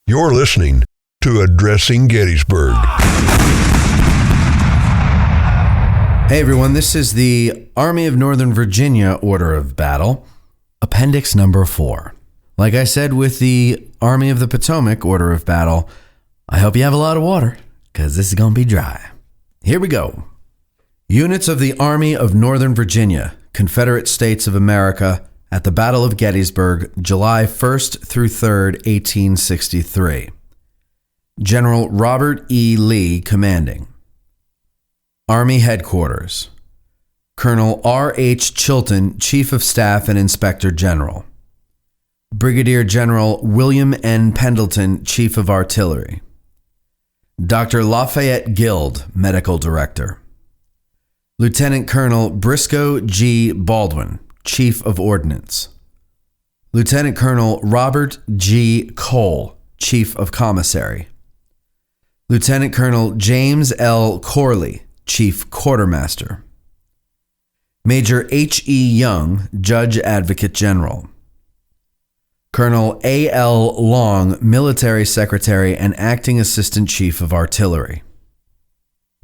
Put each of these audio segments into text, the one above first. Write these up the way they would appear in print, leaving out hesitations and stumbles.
You're listening to Addressing Gettysburg. Hey everyone, this is the Army of Northern Virginia Order of Battle, Appendix number 4. Like I said with the Army of the Potomac Order of Battle, I hope you have a lot of water, because this is going to be dry. Here we go. Units of the Army of Northern Virginia, Confederate States of America, at the Battle of Gettysburg, July 1st through 3rd, 1863. General Robert E. Lee commanding. Army Headquarters. Colonel R. H. Chilton, Chief of Staff and Inspector General. Brigadier General William N. Pendleton, Chief of Artillery. Dr. Lafayette Guild, Medical Director. Lieutenant Colonel Briscoe G. Baldwin, Chief of Ordnance. Lieutenant Colonel Robert G. Cole, Chief of Commissary. Lieutenant Colonel James L. Corley, Chief Quartermaster. Major H. E. Young, Judge Advocate General. Colonel A. L. Long, Military Secretary and Acting Assistant Chief of Artillery.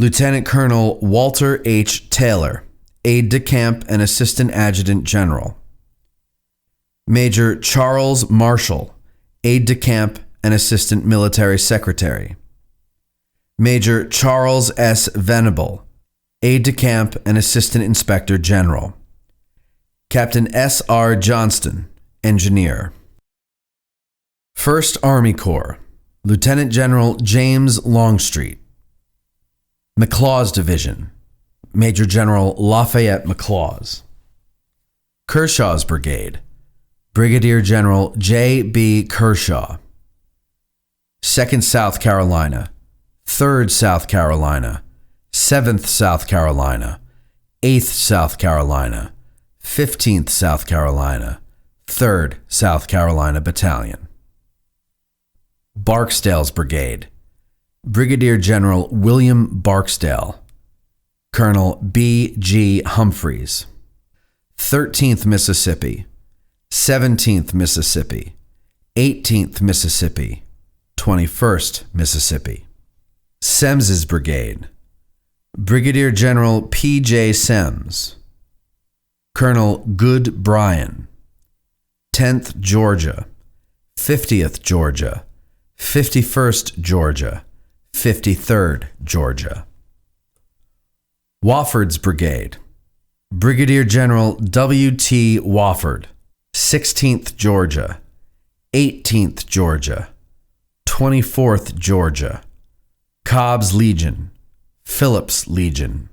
Lieutenant Colonel Walter H. Taylor, Aide-de-Camp and Assistant Adjutant General. Major Charles Marshall, Aide-de-Camp and Assistant Military Secretary. Major Charles S. Venable, Aide-de-Camp and Assistant Inspector General. Captain S. R. Johnston, Engineer. 1st Army Corps, Lieutenant General James Longstreet. McLaws Division, Major General Lafayette McLaws. Kershaw's Brigade, Brigadier General J. B. Kershaw. 2nd South Carolina, 3rd South Carolina, 7th South Carolina, 8th South Carolina, 15th South Carolina, 3rd South Carolina Battalion. Barksdale's Brigade, Brigadier General William Barksdale. Colonel B. G. Humphreys. 13th Mississippi, 17th Mississippi, 18th Mississippi, 21st Mississippi. Semmes's Brigade, Brigadier General P. J. Semmes. Colonel Good Bryan. 10th Georgia, 50th Georgia, 51st Georgia, 53rd Georgia. Wofford's Brigade, Brigadier General W. T. Wofford. 16th Georgia, 18th Georgia, 24th Georgia. Cobb's Legion, Phillips Legion.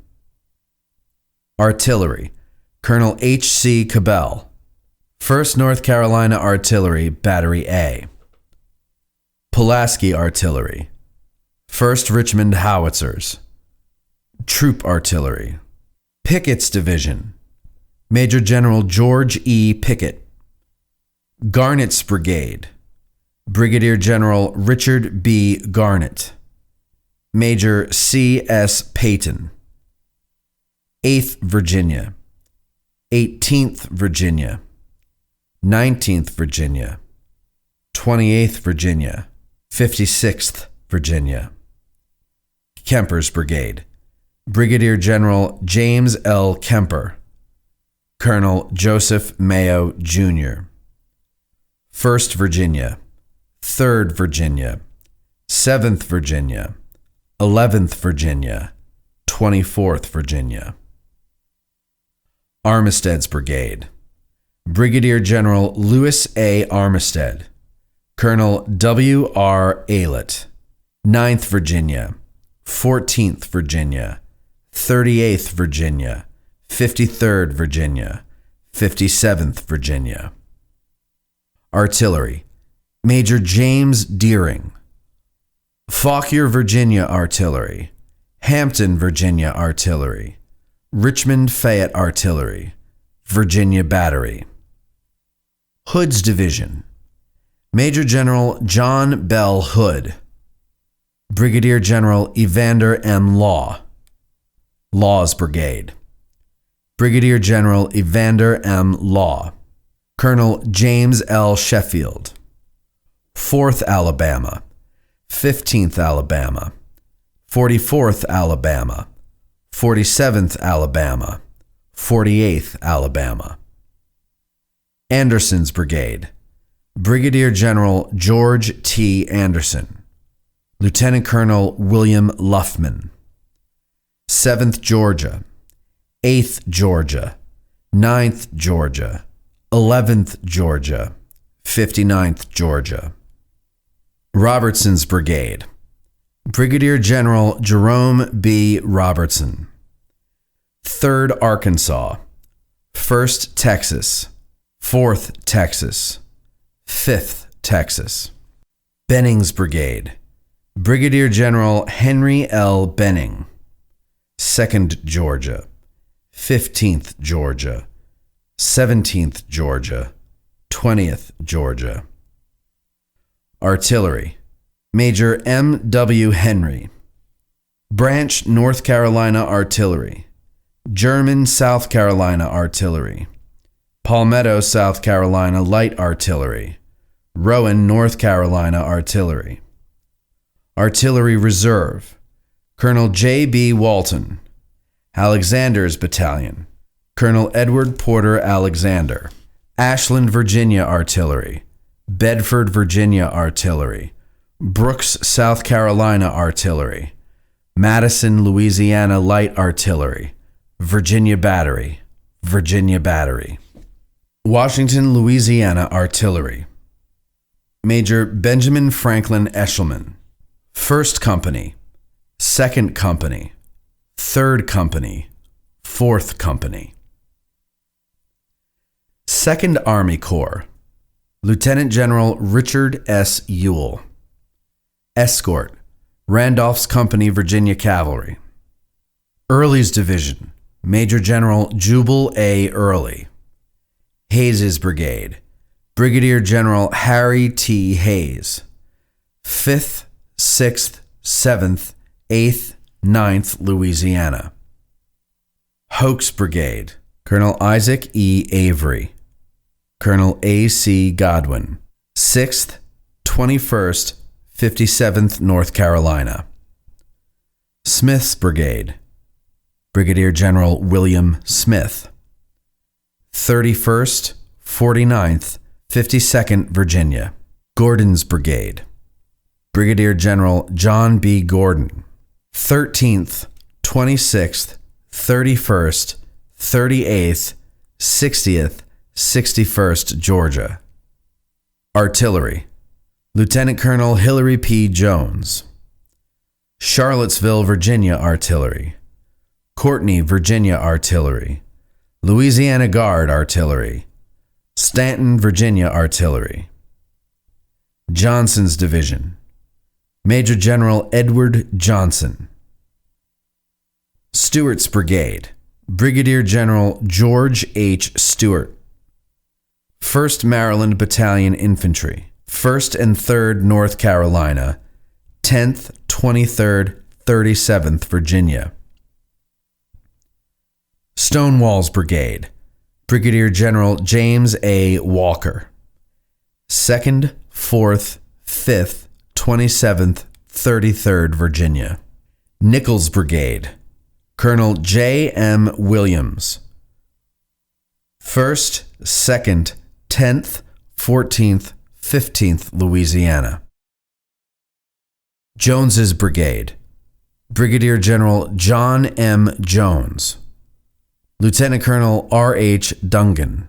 Artillery, Colonel H. C. Cabell. 1st North Carolina Artillery, Battery A. Pulaski Artillery, 1st Richmond Howitzers. Troop Artillery. Pickett's Division, Major General George E. Pickett. Garnett's Brigade, Brigadier General Richard B. Garnett. Major C. S. Peyton. 8th Virginia, 18th Virginia, 19th Virginia, 28th Virginia, 56th Virginia. Kemper's Brigade, Brigadier General James L. Kemper. Colonel Joseph Mayo, Jr. 1st Virginia, 3rd Virginia, 7th Virginia, 11th Virginia, 24th Virginia. Armistead's Brigade, Brigadier General Lewis A. Armistead. Colonel W. R. Aylett. 9th Virginia, 14th Virginia, 38th Virginia, 53rd Virginia, 57th Virginia. Artillery, Major James Deering. Fauquier, Virginia Artillery. Hampton, Virginia Artillery. Richmond Fayette Artillery. Virginia Battery. Hood's Division, Major General John Bell Hood. Brigadier General Evander M. Law. Law's Brigade, Brigadier General Evander M. Law. Colonel James L. Sheffield. 4th Alabama, 15th Alabama, 44th Alabama, 47th Alabama, 48th Alabama. Anderson's Brigade, Brigadier General George T. Anderson, Lieutenant Colonel William Luffman. 7th Georgia, 8th Georgia, 9th Georgia, 11th Georgia, 59th Georgia. Robertson's Brigade, Brigadier General Jerome B. Robertson. 3rd Arkansas, 1st Texas, 4th Texas, 5th Texas. Benning's Brigade, Brigadier General Henry L. Benning. 2nd Georgia, 15th Georgia, 17th Georgia, 20th Georgia. Artillery, Major M. W. Henry. Branch North Carolina Artillery, German South Carolina Artillery, Palmetto South Carolina Light Artillery, Rowan North Carolina Artillery. Artillery Reserve, Colonel J. B. Walton. Alexander's Battalion, Colonel Edward Porter Alexander. Ashland, Virginia Artillery, Bedford, Virginia Artillery, Brooks, South Carolina Artillery, Madison, Louisiana Light Artillery, Virginia Battery, Virginia Battery. Washington, Louisiana Artillery, Major Benjamin Franklin Eshelman. 1st Company, 2nd Company, 3rd Company, 4th Company. 2nd Army Corps, Lieutenant General Richard S. Ewell. Escort, Randolph's Company, Virginia Cavalry. Early's Division, Major General Jubal A. Early. Hayes's Brigade, Brigadier General Harry T. Hayes. 5th, 6th, 7th, 8th, 9th Louisiana. Hoke's Brigade, Colonel Isaac E. Avery. Colonel A. C. Godwin. 6th, 21st, 57th North Carolina. Smith's Brigade, Brigadier General William Smith. 31st, 49th, 52nd Virginia. Gordon's Brigade, Brigadier General John B. Gordon. 13th, 26th, 31st, 38th, 60th, 61st Georgia. Artillery, Lieutenant Colonel Hilary P. Jones. Charlottesville, Virginia Artillery, Courtney, Virginia Artillery, Louisiana Guard Artillery, Stanton, Virginia Artillery. Johnson's Division, Major General Edward Johnson. Stewart's Brigade, Brigadier General George H. Stewart. 1st Maryland Battalion Infantry, 1st and 3rd North Carolina, 10th, 23rd, 37th Virginia. Stonewall's Brigade, Brigadier General James A. Walker. 2nd, 4th, 5th, 27th, 33rd Virginia. Nichols Brigade, Colonel J. M. Williams. 1st, 2nd, 10th, 14th, 15th Louisiana. Jones's Brigade, Brigadier General John M. Jones. Lieutenant Colonel R. H. Dungan.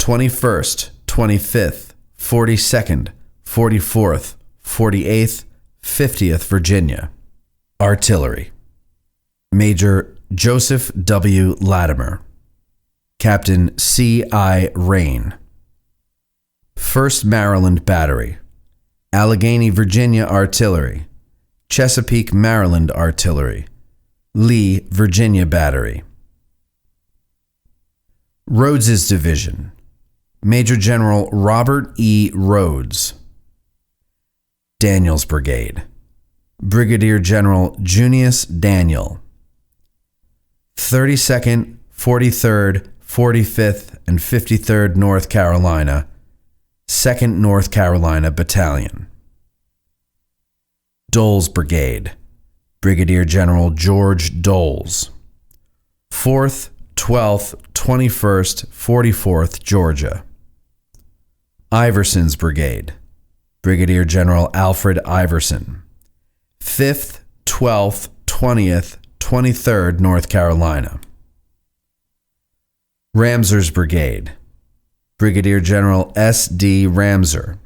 21st, 25th, 42nd, 44th, 48th, 50th Virginia. Artillery, Major Joseph W. Latimer. Captain C. I. Rain. 1st Maryland Battery, Allegheny, Virginia Artillery, Chesapeake, Maryland Artillery, Lee, Virginia Battery. Rhodes's Division, Major General Robert E. Rhodes. Daniel's Brigade, Brigadier General Junius Daniel. 32nd, 43rd, 45th, and 53rd North Carolina, 2nd North Carolina Battalion. Doles Brigade, Brigadier General George Doles. 4th, 12th, 21st, 44th Georgia. Iverson's Brigade, Brigadier General Alfred Iverson. 5th, 12th, 20th, 23rd North Carolina. Ramser's Brigade, Brigadier General S.D. Ramser.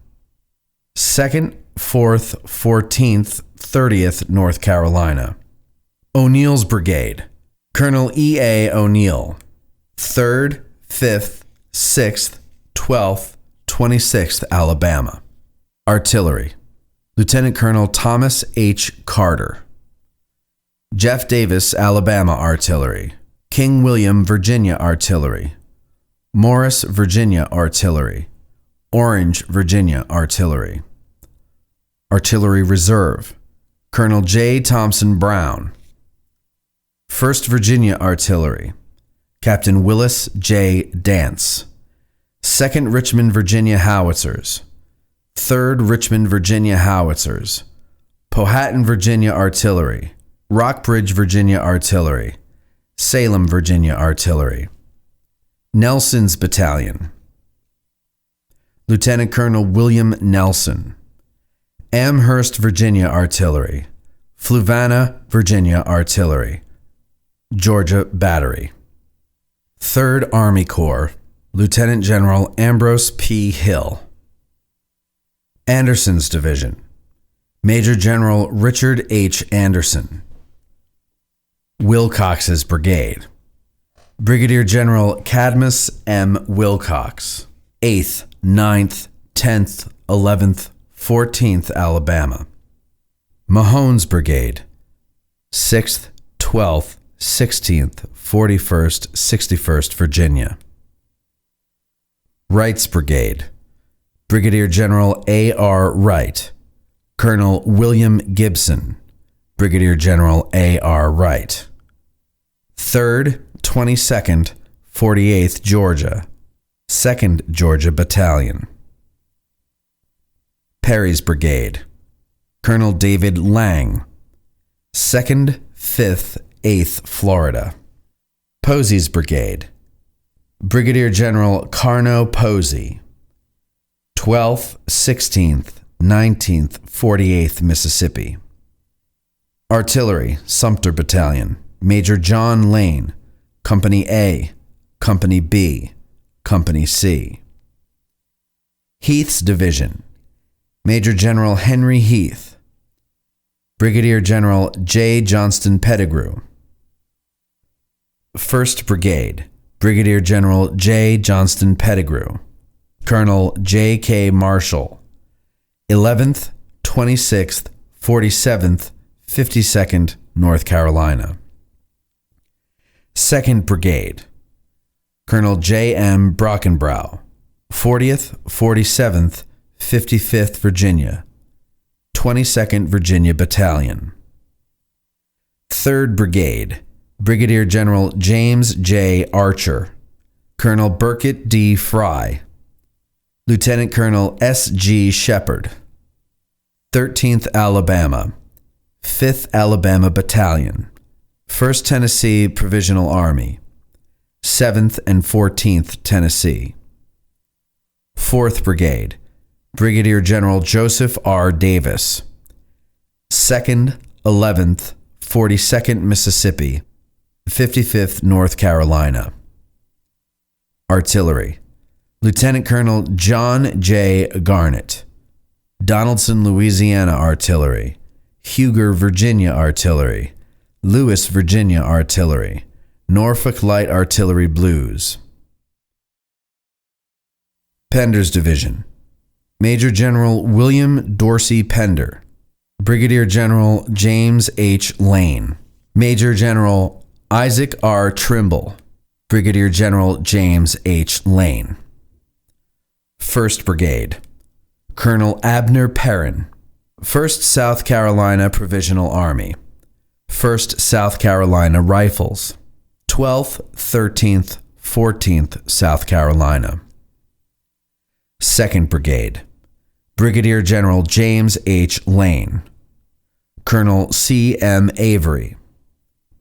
2nd, 4th, 14th, 30th North Carolina. O'Neill's Brigade, Colonel E.A. O'Neill. 3rd, 5th, 6th, 12th, 26th Alabama. Artillery, Lieutenant Colonel Thomas H. Carter. Jeff Davis, Alabama Artillery. King William, Virginia Artillery. Morris, Virginia Artillery. Orange, Virginia Artillery. Artillery Reserve, Colonel J. Thompson Brown. 1st Virginia Artillery, Captain Willis J. Dance. 2nd Richmond, Virginia Howitzers. 3rd Richmond, Virginia Howitzers. Powhatan, Virginia Artillery. Rockbridge, Virginia Artillery. Salem, Virginia Artillery. Nelson's Battalion, Lieutenant Colonel William Nelson. Amherst, Virginia Artillery. Fluvanna, Virginia Artillery. Georgia Battery. 3rd Army Corps, Lieutenant General Ambrose P. Hill. Anderson's Division, Major General Richard H. Anderson. Wilcox's Brigade, Brigadier General Cadmus M. Wilcox. 8th, 9th, 10th, 11th, 14th Alabama. Mahone's Brigade, 6th, 12th, 16th, 41st, 61st Virginia. Wright's Brigade, Brigadier General A.R. Wright. Colonel William Gibson. Brigadier General A.R. Wright. 3rd, 22nd, 48th Georgia, 2nd Georgia Battalion. Perry's Brigade, Colonel David Lang. 2nd, 5th, 8th Florida. Posey's Brigade, Brigadier General Carno Posey. 12th, 16th, 19th, 48th Mississippi. Artillery, Sumter Battalion, Major John Lane, Company A, Company B, Company C. Heath's Division, Major General Henry Heath. Brigadier General J. Johnston Pettigrew. 1st Brigade, Brigadier General J. Johnston Pettigrew. Colonel J. K. Marshall. 11th, 26th, 47th, 52nd North Carolina. 2nd Brigade, Colonel J. M. Brockenbrough. 40th, 47th, 55th Virginia. 22nd Virginia Battalion. 3rd Brigade, Brigadier General James J. Archer. Colonel Burkett D. Fry. Lieutenant Colonel S. G. Shepard. 13th Alabama, 5th Alabama Battalion, 1st Tennessee Provisional Army, 7th and 14th Tennessee. 4th Brigade, Brigadier General Joseph R. Davis. 2nd, 11th, 42nd Mississippi, 55th North Carolina. Artillery, Lieutenant Colonel John J. Garnett. Donaldson, Louisiana Artillery. Huger, Virginia Artillery. Lewis, Virginia Artillery. Norfolk Light Artillery Blues. Pender's Division, Major General William Dorsey Pender. Brigadier General James H. Lane. Major General Isaac R. Trimble. Brigadier General James H. Lane. 1st Brigade, Colonel Abner Perrin. 1st South Carolina Provisional Army. 1st South Carolina Rifles. 12th, 13th, 14th South Carolina. 2nd Brigade, Brigadier General James H. Lane, Colonel C. M. Avery,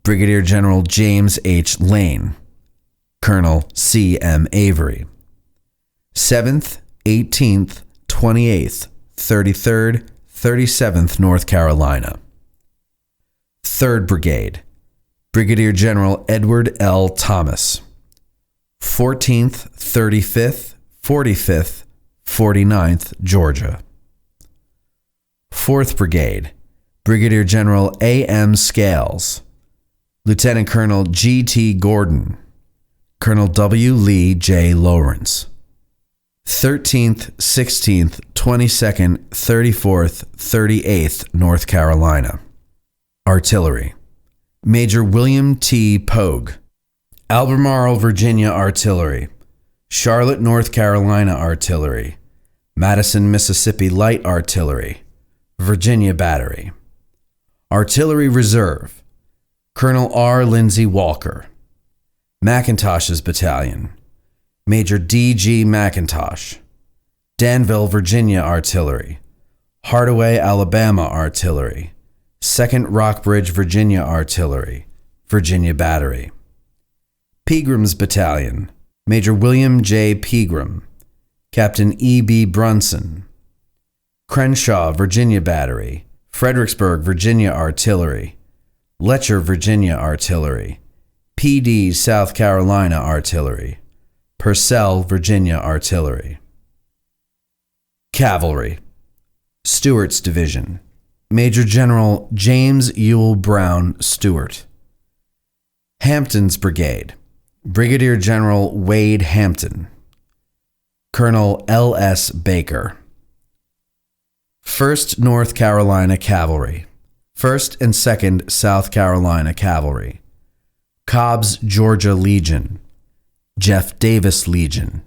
Brigadier General James H. Lane, Colonel C. M. Avery. 7th, 18th, 28th, 33rd, 37th North Carolina. 3rd Brigade, Brigadier General Edward L. Thomas, 14th, 35th, 45th, 49th Georgia. 4th Brigade, Brigadier General A. M. Scales, Lieutenant Colonel G. T. Gordon, Colonel W. Lee J. Lawrence. 13th, 16th, 22nd, 34th, 38th North Carolina. Artillery, Major William T. Pogue, Albemarle, Virginia Artillery, Charlotte, North Carolina Artillery, Madison, Mississippi Light Artillery, Virginia Battery. Artillery Reserve, Colonel R. Lindsay Walker, McIntosh's Battalion, Major D. G. McIntosh, Danville, Virginia Artillery, Hardaway, Alabama Artillery, 2nd Rockbridge, Virginia Artillery, Virginia Battery. Pegram's Battalion, Major William J. Pegram, Captain E. B. Brunson, Crenshaw, Virginia Battery, Fredericksburg, Virginia Artillery, Letcher, Virginia Artillery, PD, South Carolina Artillery, Purcell, Virginia Artillery. Cavalry, Stewart's Division, Major General James Ewell Brown Stewart. Hampton's Brigade, Brigadier General Wade Hampton, Colonel L. S. Baker. 1st North Carolina Cavalry, 1st and 2nd South Carolina Cavalry, Cobb's Georgia Legion, Jeff Davis Legion,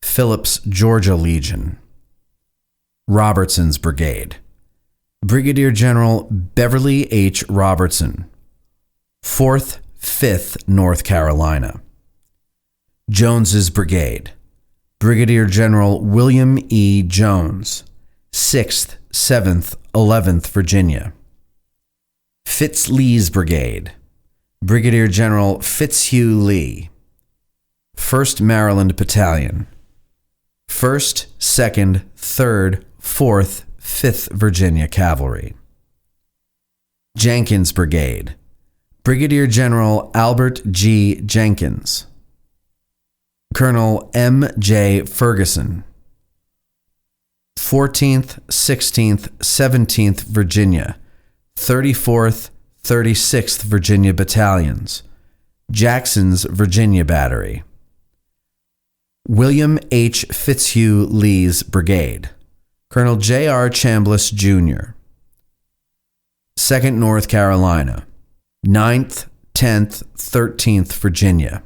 Phillips Georgia Legion. Robertson's Brigade, Brigadier General Beverly H. Robertson, 4th, 5th North Carolina. Jones's Brigade, Brigadier General William E. Jones, 6th, 7th, 11th Virginia. Fitz-Lee's Brigade, Brigadier General Fitzhugh Lee, 1st Maryland Battalion, 1st, 2nd, 3rd, 4th, 5th Virginia Cavalry. Jenkins Brigade, Brigadier General Albert G. Jenkins, Colonel M. J. Ferguson, 14th, 16th, 17th Virginia, 34th, 36th Virginia Battalions, Jackson's Virginia Battery. William H. Fitzhugh Lee's Brigade, Colonel J. R. Chambliss, Jr., 2nd North Carolina, 9th, 10th, 13th Virginia.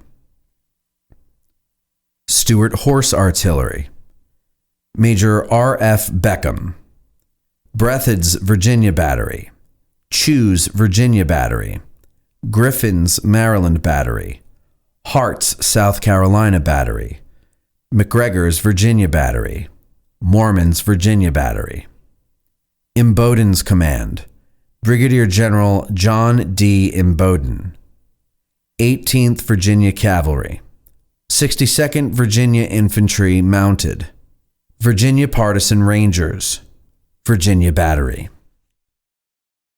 Stuart Horse Artillery, Major R. F. Beckham, Breathitt's Virginia Battery, Chew's Virginia Battery, Griffin's Maryland Battery, Hart's South Carolina Battery, McGregor's Virginia Battery, Mormon's Virginia Battery. Imboden's Command, Brigadier General John D. Imboden, 18th Virginia Cavalry, 62nd Virginia Infantry Mounted, Virginia Partisan Rangers, Virginia Battery.